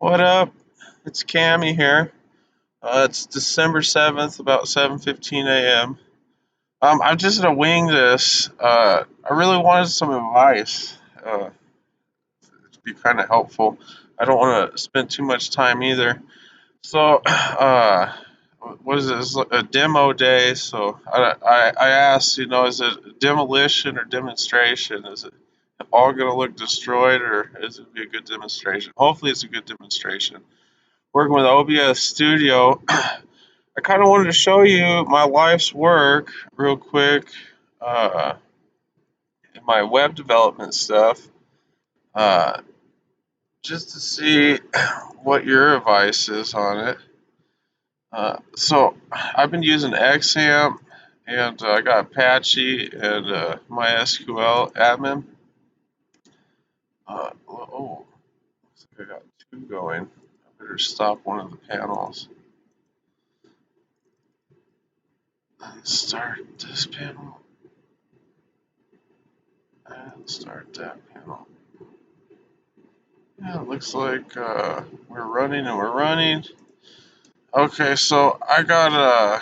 What up? It's Camy here. It's December 7th, about 7:15 a.m. I'm just gonna wing this. I really wanted some advice. To be kind of helpful. I don't want to spend too much time either. So, what is this? A demo day. So I asked, is it demolition or demonstration? Is it all gonna look destroyed, or is it be a good demonstration? Hopefully, it's a good demonstration. Working with OBS Studio. I kind of wanted to show you my life's work real quick, uh, in my web development stuff, uh, just to see what your advice is on it. So I've been using XAMPP, and I got Apache and MySQL admin. Oh, looks like I got two going. I better stop one of the panels and start this panel and start that panel. Yeah, it looks like we're running and we're running. Okay, so I got I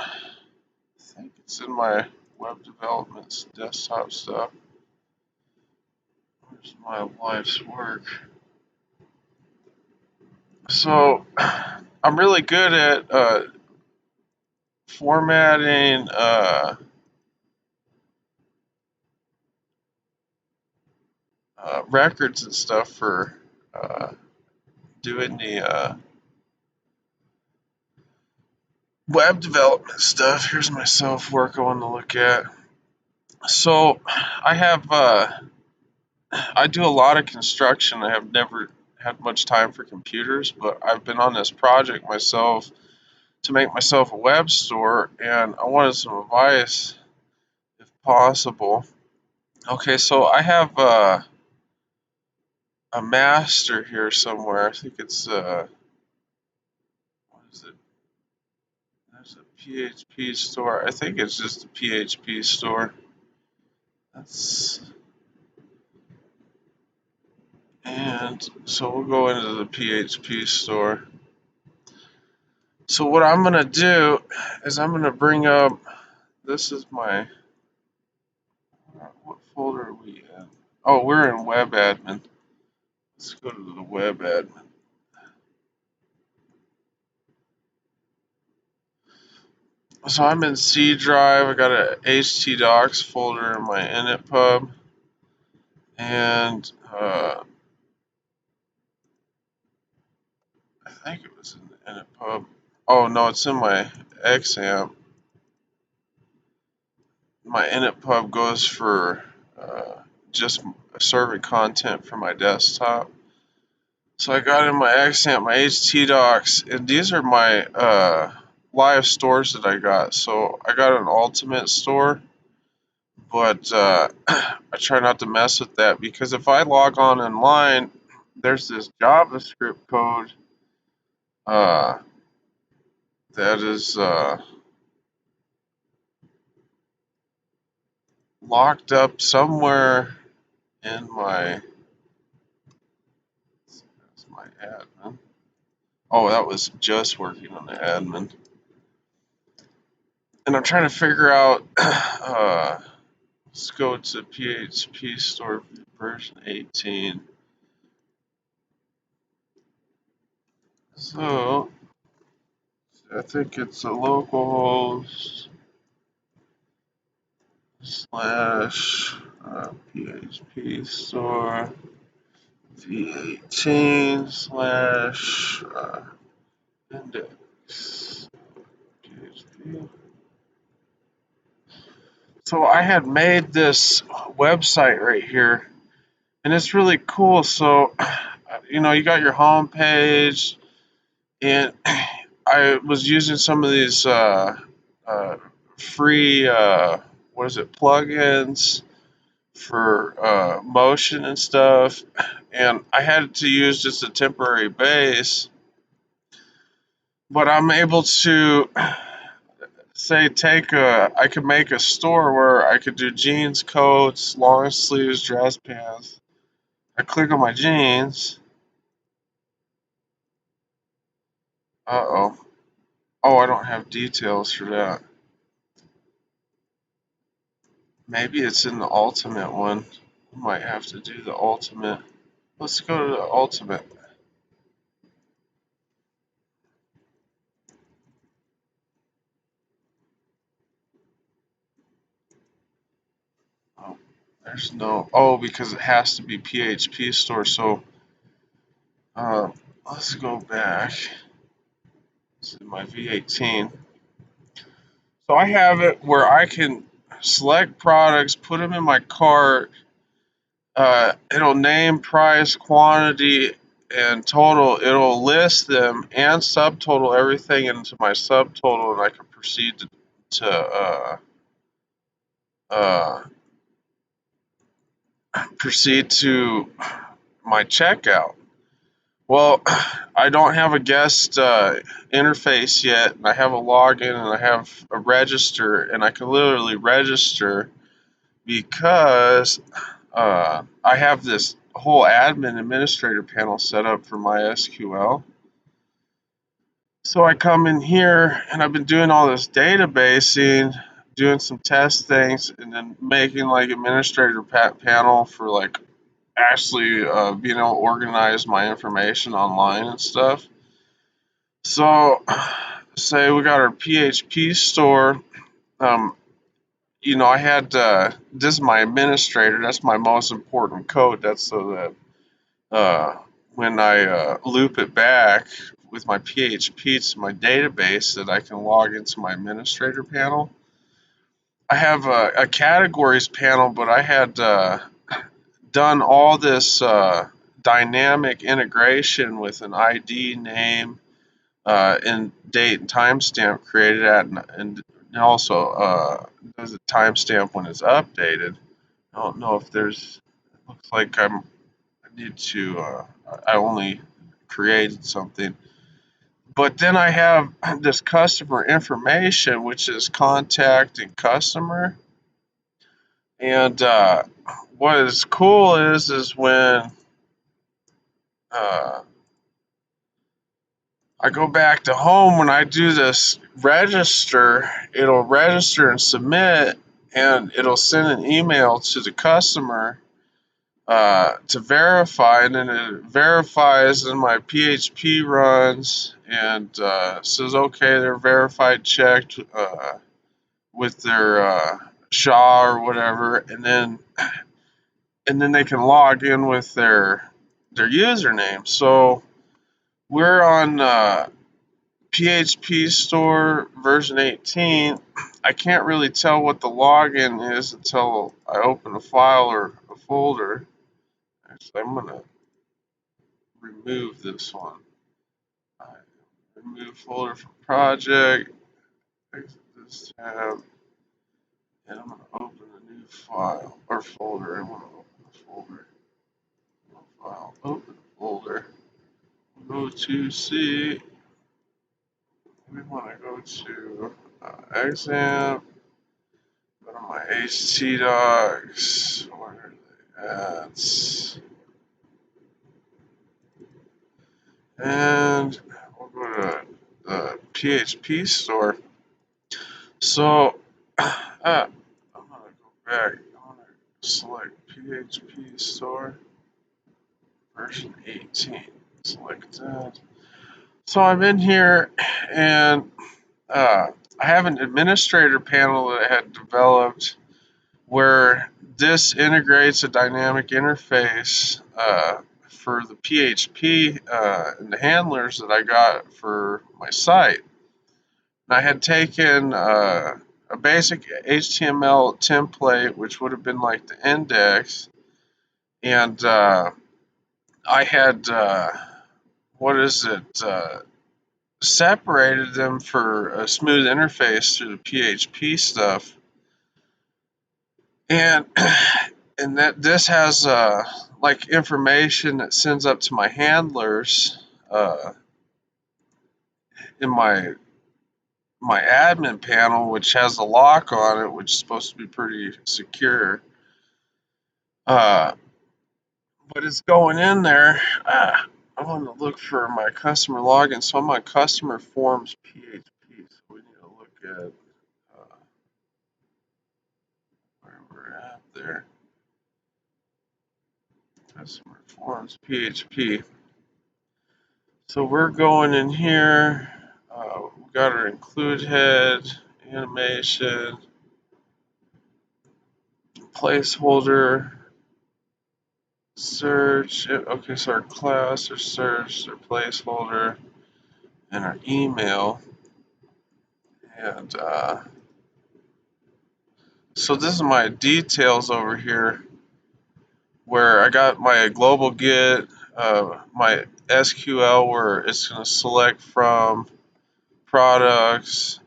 think it's in my web development desktop stuff. Where's my life's work? So I'm really good at formatting records and stuff for uh, doing the web development stuff. Here's my self work I want to look at. So I have I do a lot of construction. I have never had much time for computers, but I've been on this project myself to make myself a web store, and I wanted some advice if possible. Okay, so I have a master here somewhere. I think it's what is it? There's a PHP store. I think it's just a PHP store. That's and so we'll go into the PHP store. So what I'm gonna do is I'm gonna bring up. This is my. What folder are we in? Oh, we're in web admin. Let's go to the web admin. So I'm in C drive. I got a htdocs folder in my initpub, and I think it was in the initpub. Oh no, it's in my XAMPP. My initpub goes for just serving content for my desktop. So I got in my XAMPP, my htdocs, and these are my live stores that I got. So I got an ultimate store, but I try not to mess with that because if I log on online, there's this JavaScript code uh, that is locked up somewhere in my admin. Oh, that was just working on the admin. And I'm trying to figure out, let's go to PHP store version 18. So, I think it's a localhost slash PHP store v18 slash index PHP. So I had made this website right here, and it's really cool. So, you got your home page, and I was using some of these uh, free, what is it, plugins for motion and stuff, and I had to use just a temporary base, but I'm able to say I could make a store where I could do jeans, coats, long sleeves, dress pants. I click on my jeans, Uh-oh. Oh, I don't have details for that. Maybe it's in the ultimate one. I might have to do the ultimate. Let's go to the ultimate. Oh, there's no. Oh, because it has to be PHP store. So, uh, let's go back. This is my V18. So I have it where I can select products, put them in my cart. It'll name, price, quantity, and total. It'll list them and subtotal everything into my subtotal, and I can proceed to uh, proceed to my checkout. Well, I don't have a guest interface yet, and I have a login and I have a register, and I can literally register because I have this whole admin administrator panel set up for my SQL. So I come in here and I've been doing all this databasing, doing some test things, and then making like administrator panel for like actually being able to organize my information online and stuff. So say we got our PHP store. Um, I had this is my administrator. That's my most important code. That's so that when I loop it back with my PHP to my database, that I can log into my administrator panel. I have a categories panel, but I had done all this dynamic integration with an ID name and date and timestamp created at, and also does a timestamp when it's updated. I don't know if there's. It looks like I need to. I only created something, but then I have this customer information, which is contact and customer. And what is cool is when uh, I go back to home, when I do this register, it'll register and submit, and it'll send an email to the customer to verify, and then it verifies, and my PHP runs and says, okay, they're verified, checked with their SHA or whatever, and then they can log in with their username. So we're on PHP Store version 18. I can't really tell what the login is until I open a file or a folder. Actually, I'm gonna remove this one. Remove folder from project. Exit this tab, and I'm gonna open a new file or folder. I want to open a folder. File. Open folder. Go to C. We want to go to exam. Go to my HT docs. Where are they at? And we'll go to the PHP store. So I'm gonna go back. I'm gonna select PHP store version 18. Select that. So I'm in here, and I have an administrator panel that I had developed where this integrates a dynamic interface for the PHP and the handlers that I got for my site. And I had taken a basic HTML template, which would have been like the index, and I had what is it? Separated them for a smooth interface through the PHP stuff, and and that this has like information that sends up to my handlers uh, in my admin panel, which has a lock on it, which is supposed to be pretty secure. Uh, but it's going in there. I want to look for my customer login. So I'm on customer forms PHP. So we need to look at where we're at there. Customer forms PHP. So we're going in here. We got our include head, animation, placeholder, search. Okay, so our class, our search, our placeholder, and our email. And so this is my details over here where I got my global get, my SQL where it's going to select from products.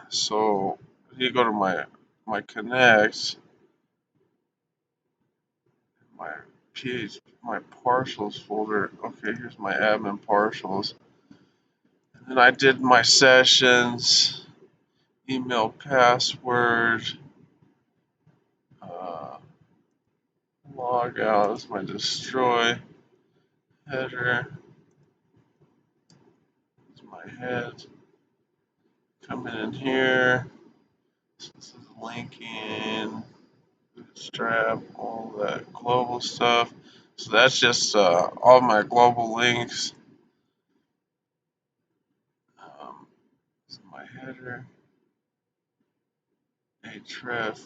So you go to my connect, my my partials folder. Okay, here's my admin partials. And then I did my sessions, email password, uh, log out is my destroy header. Is my head. Coming in here. So this is linking, bootstrap, all that global stuff. So that's just all my global links. This is my header, href,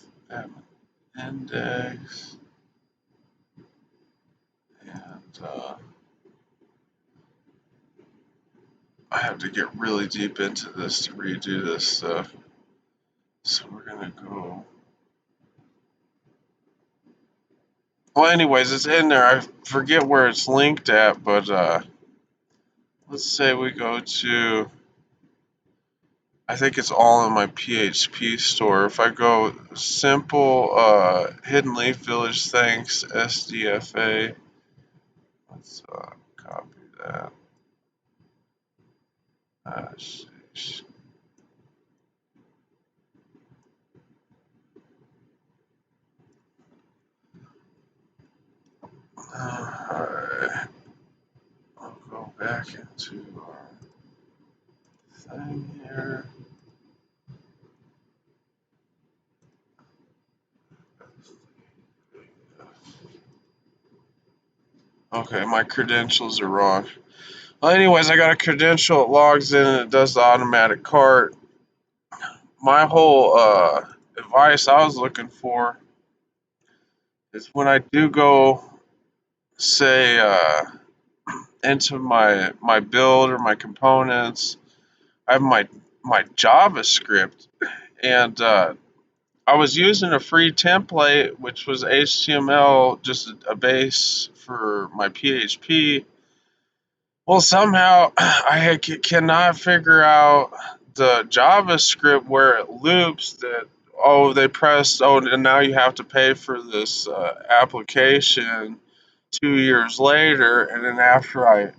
index, and I have to get really deep into this to redo this stuff. So we're gonna go. Well, anyways, it's in there. I forget where it's linked at, but let's say we go to. I think it's all in my PHP store. If I go simple hidden leaf village thanks SDFA, let's copy that. Sheesh. Alright, I'll go back into our thing here. Okay, my credentials are wrong. Well, anyways, I got a credential. It logs in and it does the automatic cart. My whole advice I was looking for is when I do go, say, into my build or my components, I have my JavaScript, and I was using a free template, which was HTML, just a base for my PHP. Well, somehow cannot figure out the JavaScript where it loops that, oh, they pressed, oh, and now you have to pay for this application 2 years later. And then after I,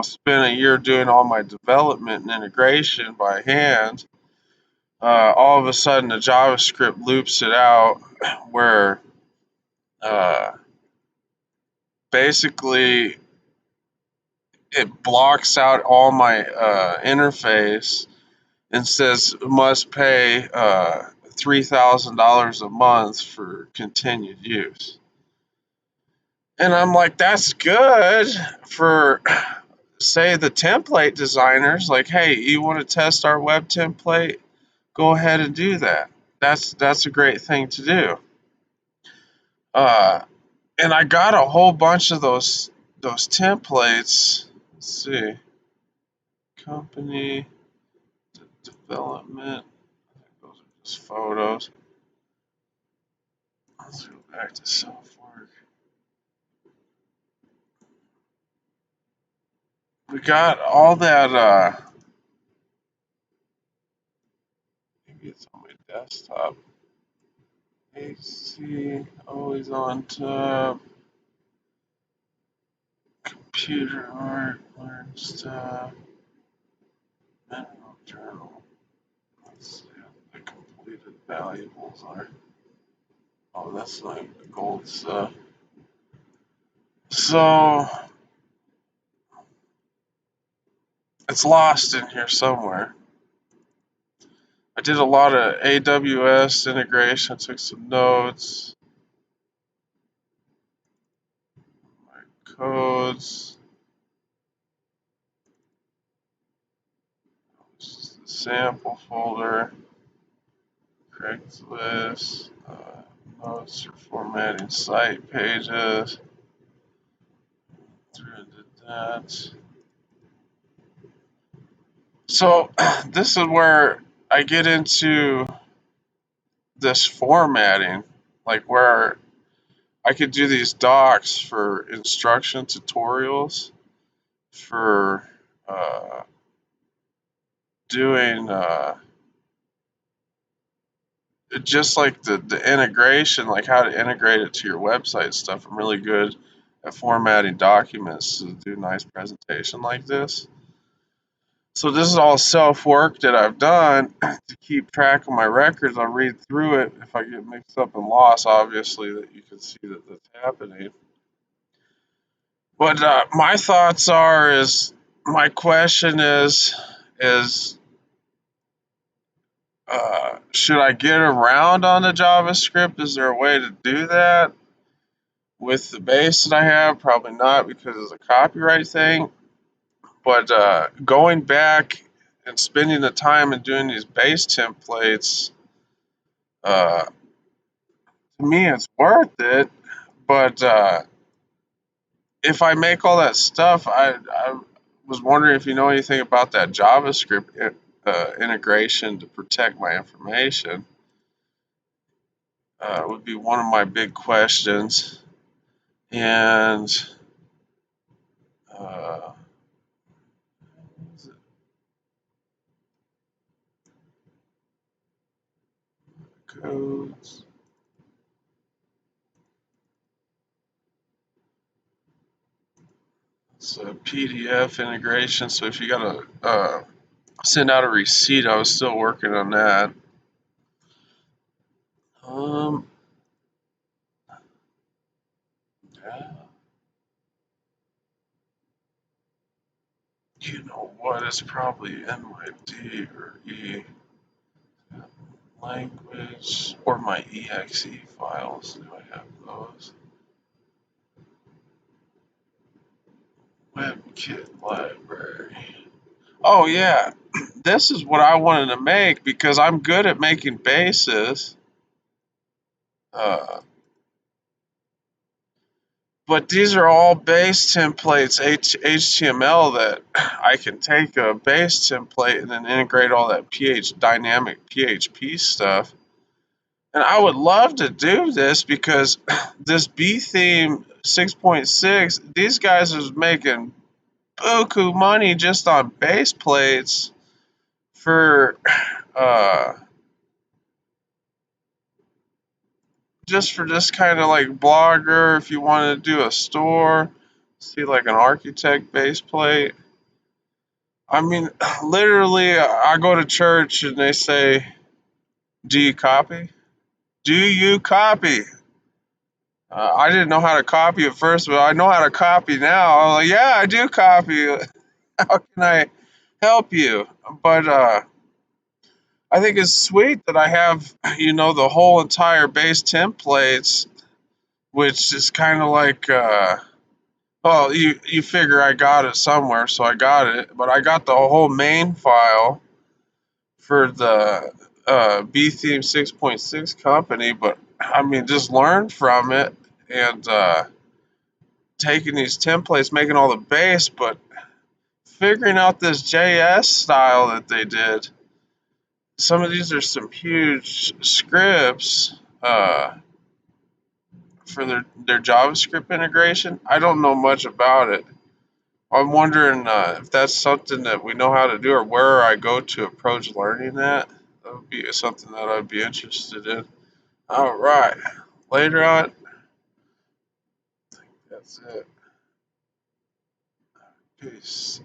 spent a year doing all my development and integration by hand, all of a sudden the JavaScript loops it out where uh, basically it blocks out all my interface and says must pay $3,000 a month for continued use. And I'm like, that's good for, say, the template designers. Like, hey, you want to test our web template? Go ahead and do that. That's a great thing to do. And I got a whole bunch of those templates. Let's see, company development. Those are just photos. Let's go back to self-work. We got all that, maybe it's on my desktop. AC, always on top. Computer art, learn stuff. Mineral journal. Let's see what the completed valuables are. Oh, that's like the gold stuff. So, It's lost in here somewhere. I did a lot of AWS integration, took some notes, codes, sample folder, Craigslist, notes for formatting site pages. Through and did that. So this is where I get into this formatting, like where I could do these docs for instruction tutorials for uh, doing just like the integration, like how to integrate it to your website stuff. I'm really good at formatting documents to do a nice presentation like this. So this is all self work that I've done to keep track of my records. I'll read through it. If I get mixed up and lost, obviously that you can see that that's happening. But my thoughts are is my question is should I get around on the JavaScript? Is there a way to do that with the base that I have? Probably not because it's a copyright thing. But going back and spending the time and doing these base templates, uh, to me, it's worth it. But if I make all that stuff, I was wondering if you know anything about that JavaScript integration to protect my information. Would be one of my big questions. And uh, codes. It's a PDF integration. So if you got to send out a receipt, I was still working on that. Um, yeah. You know what? It's probably NYD or E language or my exe files. Do I have those? WebKit library. Oh yeah, this is what I wanted to make because I'm good at making bases. Uh, but these are all base templates, HTML that I can take a base template and then integrate all that dynamic PHP stuff. And I would love to do this because this B theme 6.6, these guys are making buku money just on base plates for uh just for this kind of like blogger. If you want to do a store, see like an architect base plate. I mean, literally, I go to church and they say, "Do you copy? Do you copy?" I didn't know how to copy at first, but I know how to copy now. I'm like, "Yeah, I do copy. How can I help you?" But I think it's sweet that I have, the whole entire base templates, which is kind of like, well, you figure I got it somewhere, so I got it. But I got the whole main file for the B Theme 6.6 company. But I mean, just learn from it and taking these templates, making all the base, but figuring out this JS style that they did. Some of these are some huge scripts for their JavaScript integration. I don't know much about it. I'm wondering if that's something that we know how to do or where I go to approach learning that. That would be something that I'd be interested in. All right. Later on, that's it. Peace.